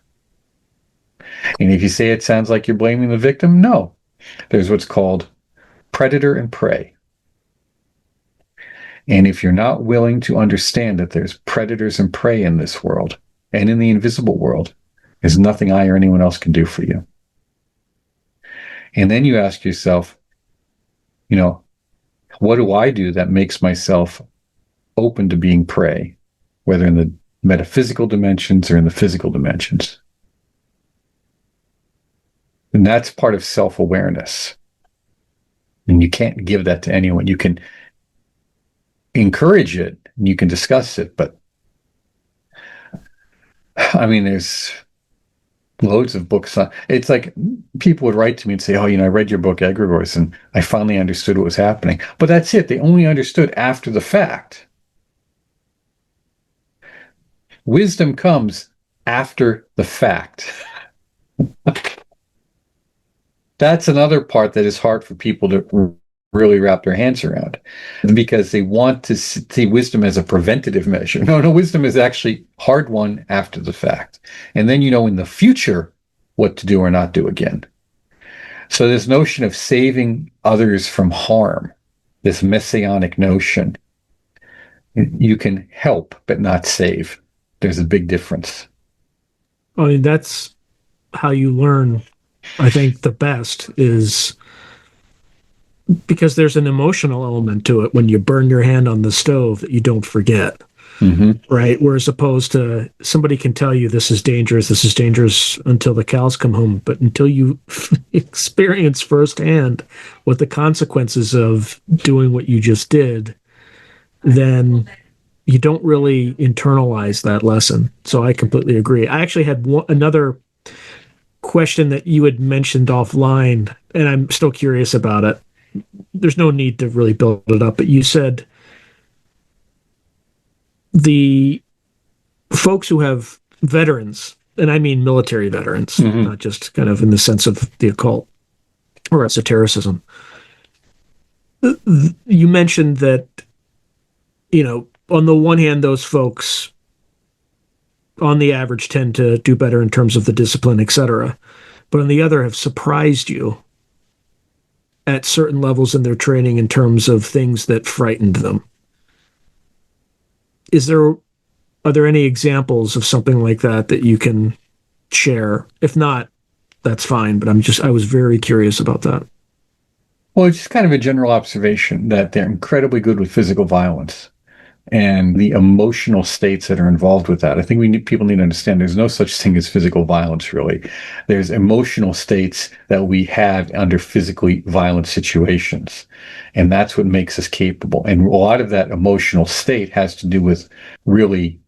And if you say it sounds like you're blaming the victim, no. There's what's called predator and prey. And if you're not willing to understand that there's predators and prey in this world and in the invisible world, there's nothing I or anyone else can do for you. And then you ask yourself, what do I do that makes myself open to being prey, whether in the metaphysical dimensions or in the physical dimensions? And that's part of self-awareness. And you can't give that to anyone. You can encourage it and you can discuss it, but I mean, there's loads of books on. It's like people would write to me and say, oh, I read your book, Egregores, and I finally understood what was happening. But that's it. They only understood after the fact. Wisdom comes after the fact. That's another part that is hard for people to really wrap their hands around, because they want to see wisdom as a preventative measure. No, wisdom is actually hard won after the fact. And then in the future what to do or not do again. So this notion of saving others from harm, this messianic notion, you can help but not save. There's a big difference. I mean, that's how you learn. I think the best is because there's an emotional element to it when you burn your hand on the stove that you don't forget. Mm-hmm. Right. Whereas opposed to somebody can tell you this is dangerous until the cows come home. But until you experience firsthand what the consequences of doing what you just did, then you don't really internalize that lesson. So I completely agree. I actually had another question that you had mentioned offline, and I'm still curious about it. There's no need to really build it up, but you said the folks who have veterans, and I mean military veterans, Mm-hmm. not just kind of in the sense of the occult or esotericism. You mentioned that, on the one hand, those folks on the average tend to do better in terms of the discipline, etc. But on the other have surprised you at certain levels in their training in terms of things that frightened them. Are there any examples of something like that you can share? If not, that's fine, but I was very curious about that. Well, it's just kind of a general observation that they're incredibly good with physical violence and the emotional states that are involved with that. I think people need to understand there's no such thing as physical violence, really. There's emotional states that we have under physically violent situations. And that's what makes us capable. And a lot of that emotional state has to do with really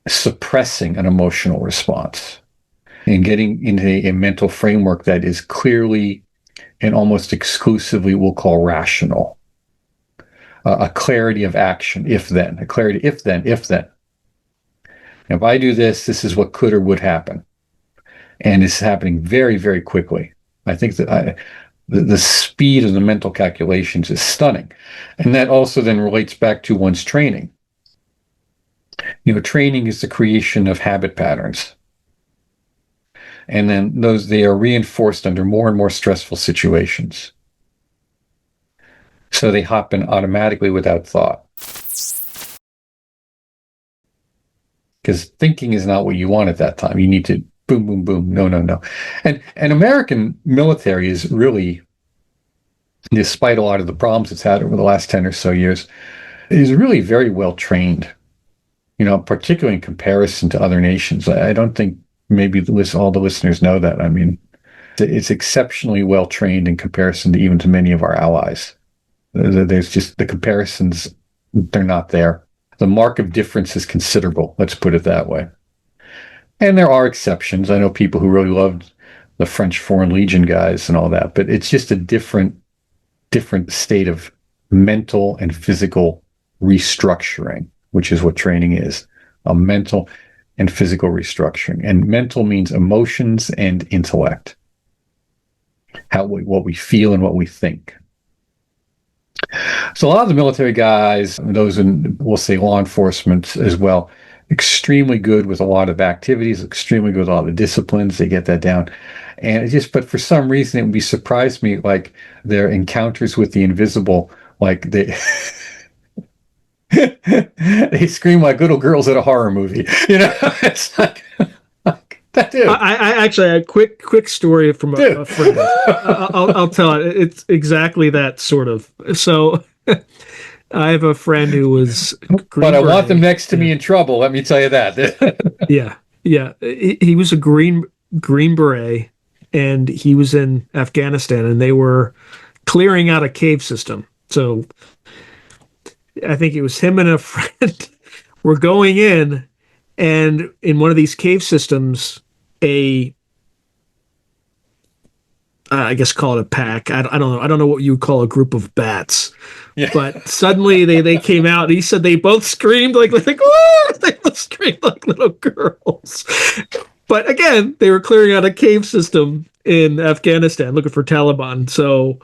suppressing an emotional response and getting into a mental framework that is clearly and almost exclusively we'll call rational. A clarity of action, if then. A clarity, if then, if then. If I do this, this is what could or would happen. And it's happening very, very quickly. I think that the speed of the mental calculations is stunning. And that also then relates back to one's training. Training is the creation of habit patterns. And then they are reinforced under more and more stressful situations. So they hop in automatically without thought. Because thinking is not what you want at that time. You need to boom, boom, boom. No, no, no. And American military is really, despite a lot of the problems it's had over the last 10 or so years, is really very well trained, particularly in comparison to other nations. I don't think maybe all the listeners know that. I mean, it's exceptionally well trained in comparison to even to many of our allies. There's just the comparisons, they're not there. The mark of difference is considerable, let's put it that way. And there are exceptions. I know people who really loved the French Foreign Legion guys and all that, but it's just a different state of mental and physical restructuring, which is what training is, a mental and physical restructuring. And mental means emotions and intellect, what we feel and what we think. So a lot of the military guys, those in, we'll say, law enforcement as well, extremely good with a lot of activities, extremely good with all the disciplines. They get that down. And but for some reason, it would be surprised me, like their encounters with the invisible, like they they scream like little girls at a horror movie. It's like that dude. I actually had a quick story from a friend. I'll tell it. It's exactly that sort of. So I have a friend who was but I want them next to me in trouble. Let me tell you that. Yeah. He was a green beret, and he was in Afghanistan, and they were clearing out a cave system. So I think it was him and a friend were going in. And in one of these cave systems, I guess call it a pack. I don't know. I don't know what you would call a group of bats. Yeah. But suddenly they came out, and he said they both screamed like oh! They both screamed like little girls. But again, they were clearing out a cave system in Afghanistan looking for Taliban. So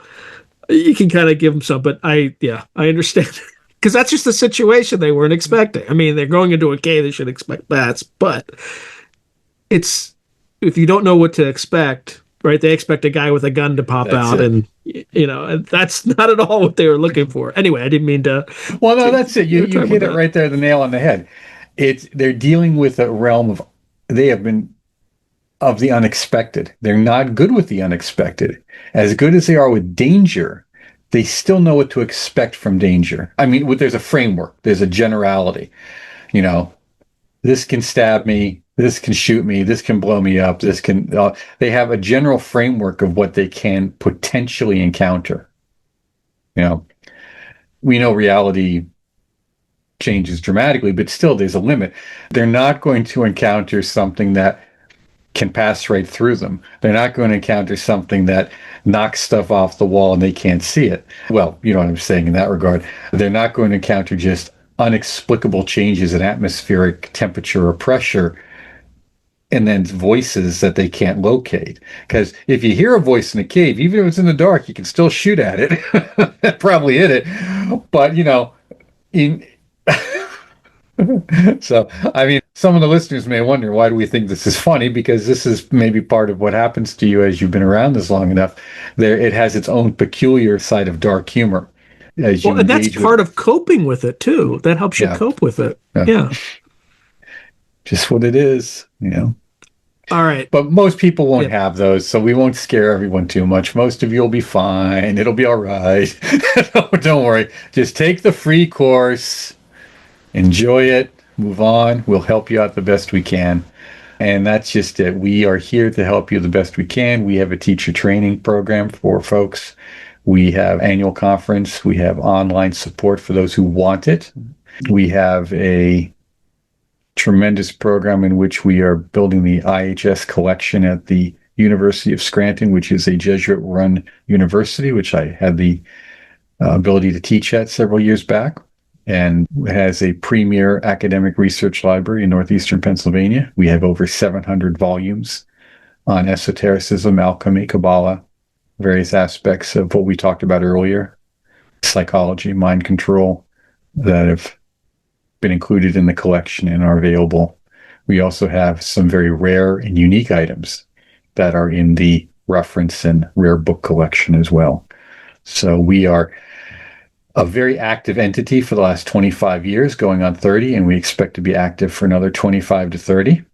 you can kind of give them some. But I understand. Because that's just the situation they weren't expecting. I mean, they're going into a cave, they should expect bats. But if you don't know what to expect, right, they expect a guy with a gun to pop out. And, and that's not at all what they were looking for. Anyway, I didn't mean to. Well, no, that's it. You hit it right there, the nail on the head. They're dealing with a realm of, they have been of the unexpected. They're not good with the unexpected. As good as they are with danger, they still know what to expect from danger. I mean, there's a framework, there's a generality. You know, this can stab me, this can shoot me, this can blow me up, this can. They have a general framework of what they can potentially encounter. You know, we know reality changes dramatically, but still there's a limit. They're not going to encounter something that can pass right through them. They're not going to encounter something that knocks stuff off the wall and they can't see it. Well, you know what I'm saying in that regard. They're not going to encounter just inexplicable changes in atmospheric temperature or pressure and then voices that they can't locate. Because if you hear a voice in a cave, even if it's in the dark, you can still shoot at it. Probably hit it. But, you know, in so, I mean, some of the listeners may wonder, why do we think this is funny? Because this is maybe part of what happens to you as you've been around this long enough. It has its own peculiar side of dark humor. As and that's part of coping with it too. That helps you cope with it. Yeah. Just what it is, you know. All right. But most people won't have those, so we won't scare everyone too much. Most of you will be fine. It'll be all right. Don't worry. Just take the free course. Enjoy it, move on. We'll help you out the best we can. And that's just it. We are here to help you the best we can. We have a teacher training program for folks. We have annual conference. We have online support for those who want it. We have a tremendous program in which we are building the IHS collection at the University of Scranton, which is a Jesuit-run university, which I had the ability to teach at several years back. And has a premier academic research library in northeastern Pennsylvania. We have over 700 volumes on esotericism, alchemy, Kabbalah, various aspects of what we talked about earlier, psychology, mind control, that have been included in the collection and are available. We also have some very rare and unique items that are in the reference and rare book collection as well. So we are a very active entity for the last 25 years, going on 30, and we expect to be active for another 25 to 30.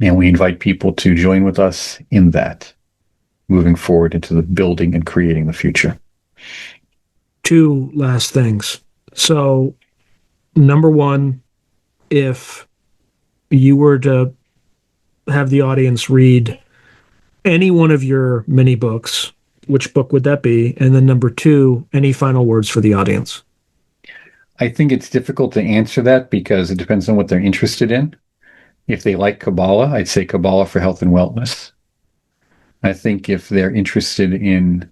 And we invite people to join with us in that, moving forward into the building and creating the future. Two last things. So, number one, if you were to have the audience read any one of your mini books, which book would that be? And then number two, any final words for the audience? I think it's difficult to answer that because it depends on what they're interested in. If they like Kabbalah, I'd say Kabbalah for Health and Wellness. I think if they're interested in,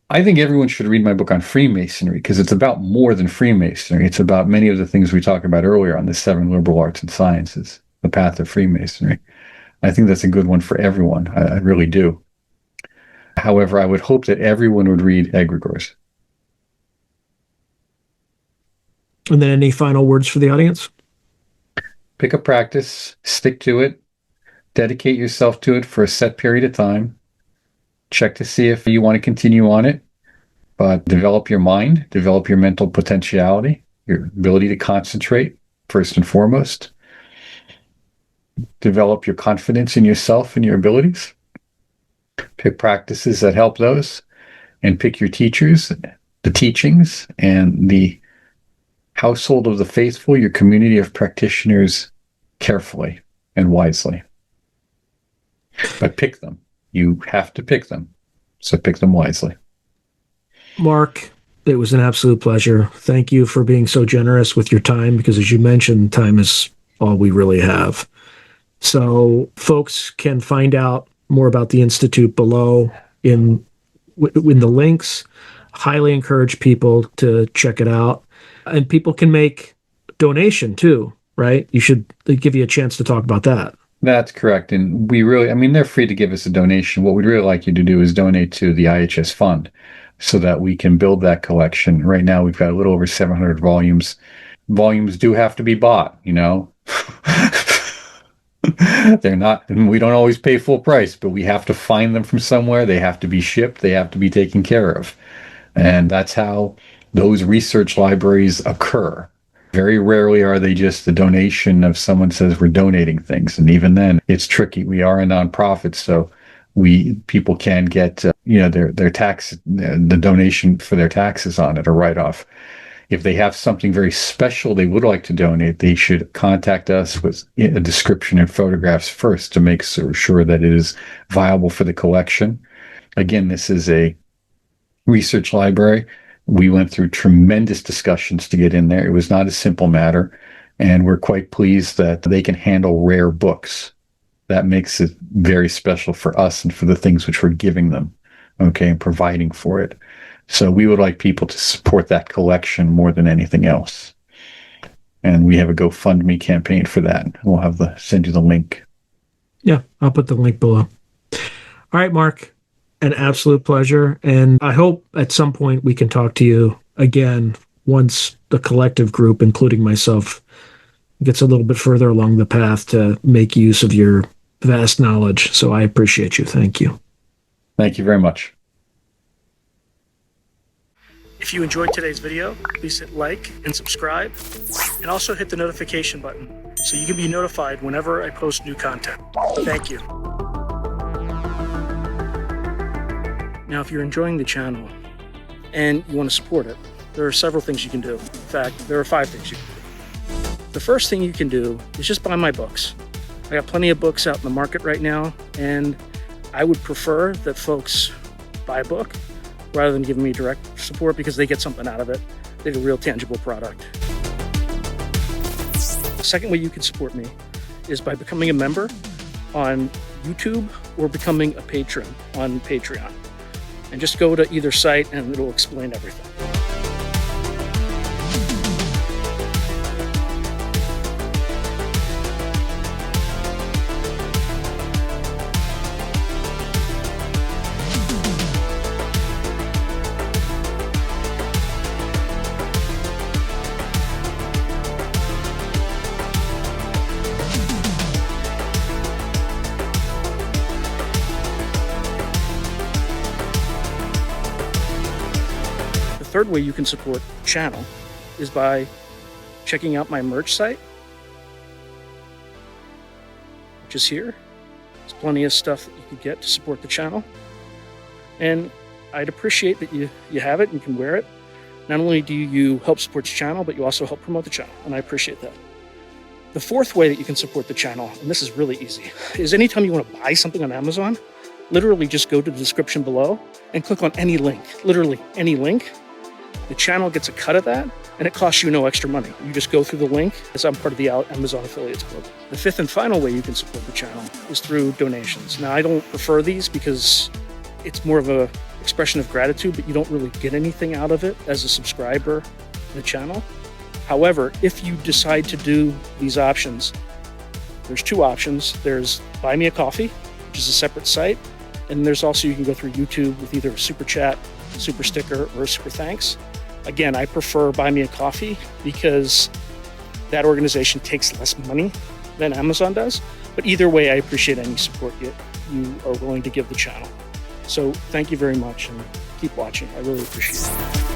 I think everyone should read my book on Freemasonry because it's about more than Freemasonry. It's about many of the things we talked about earlier on the 7 liberal arts and sciences, the path of Freemasonry. I think that's a good one for everyone. I really do. However, I would hope that everyone would read egregores. And then any final words for the audience? Pick a practice, stick to it, dedicate yourself to it for a set period of time. Check to see if you want to continue on it, but develop your mind, develop your mental potentiality, your ability to concentrate, first and foremost. Develop your confidence in yourself and your abilities. Pick practices that help those, and pick your teachers, the teachings, and the household of the faithful, your community of practitioners, carefully and wisely. But pick them. You have to pick them. So pick them wisely. Mark, it was an absolute pleasure. Thank you for being so generous with your time, because as you mentioned, time is all we really have. So folks can find out more about the Institute below in the links. Highly encourage people to check it out. And people can make donation too, right? You should give you a chance to talk about that. That's correct. And we really, they're free to give us a donation. What we'd really like you to do is donate to the IHS fund so that we can build that collection. Right now, we've got a little over 700 volumes. Volumes do have to be bought, They're not, and we don't always pay full price, but we have to find them from somewhere. They have to be shipped. They have to be taken care of. And that's how those research libraries occur. Very rarely are they just a donation of someone says we're donating things. And even then, it's tricky. We are a nonprofit, so people can get their tax, the donation for their taxes on it, a write-off. If they have something very special they would like to donate, they should contact us with a description and photographs first to make sure that it is viable for the collection. Again, this is a research library. We went through tremendous discussions to get in there. It was not a simple matter, and we're quite pleased that they can handle rare books. That makes it very special for us and for the things which we're giving them, okay, and providing for it. So we would like people to support that collection more than anything else. And we have a GoFundMe campaign for that. We'll send you the link. Yeah, I'll put the link below. All right, Mark, an absolute pleasure. And I hope at some point we can talk to you again once the collective group, including myself, gets a little bit further along the path to make use of your vast knowledge. So I appreciate you. Thank you. Thank you very much. If you enjoyed today's video, please hit like and subscribe, and also hit the notification button so you can be notified whenever I post new content. Thank you. Now, if you're enjoying the channel and you want to support it, there are several things you can do. In fact, there are 5 things you can do. The first thing you can do is just buy my books. I got plenty of books out in the market right now, and I would prefer that folks buy a book rather than giving me direct support, because they get something out of it. They get a real tangible product. The second way you can support me is by becoming a member on YouTube or becoming a patron on Patreon. And just go to either site and it'll explain everything. The third way you can support the channel is by checking out my merch site, which is here. There's plenty of stuff that you can get to support the channel. And I'd appreciate that you have it and can wear it. Not only do you help support the channel, but you also help promote the channel, and I appreciate that. The fourth way that you can support the channel, and this is really easy, is anytime you want to buy something on Amazon, literally just go to the description below and click on any link, literally any link. The channel gets a cut of that, and it costs you no extra money. You just go through the link, as I'm part of the Amazon Affiliates Club. The fifth and final way you can support the channel is through donations. Now, I don't prefer these because it's more of an expression of gratitude, but you don't really get anything out of it as a subscriber to the channel. However, if you decide to do these options, there's 2 options. There's Buy Me a Coffee, which is a separate site, and there's also, you can go through YouTube with either a super chat, super sticker, or a super thanks. Again, I prefer Buy Me a Coffee because that organization takes less money than Amazon does. But either way, I appreciate any support you are willing to give the channel. So thank you very much, and keep watching. I really appreciate it.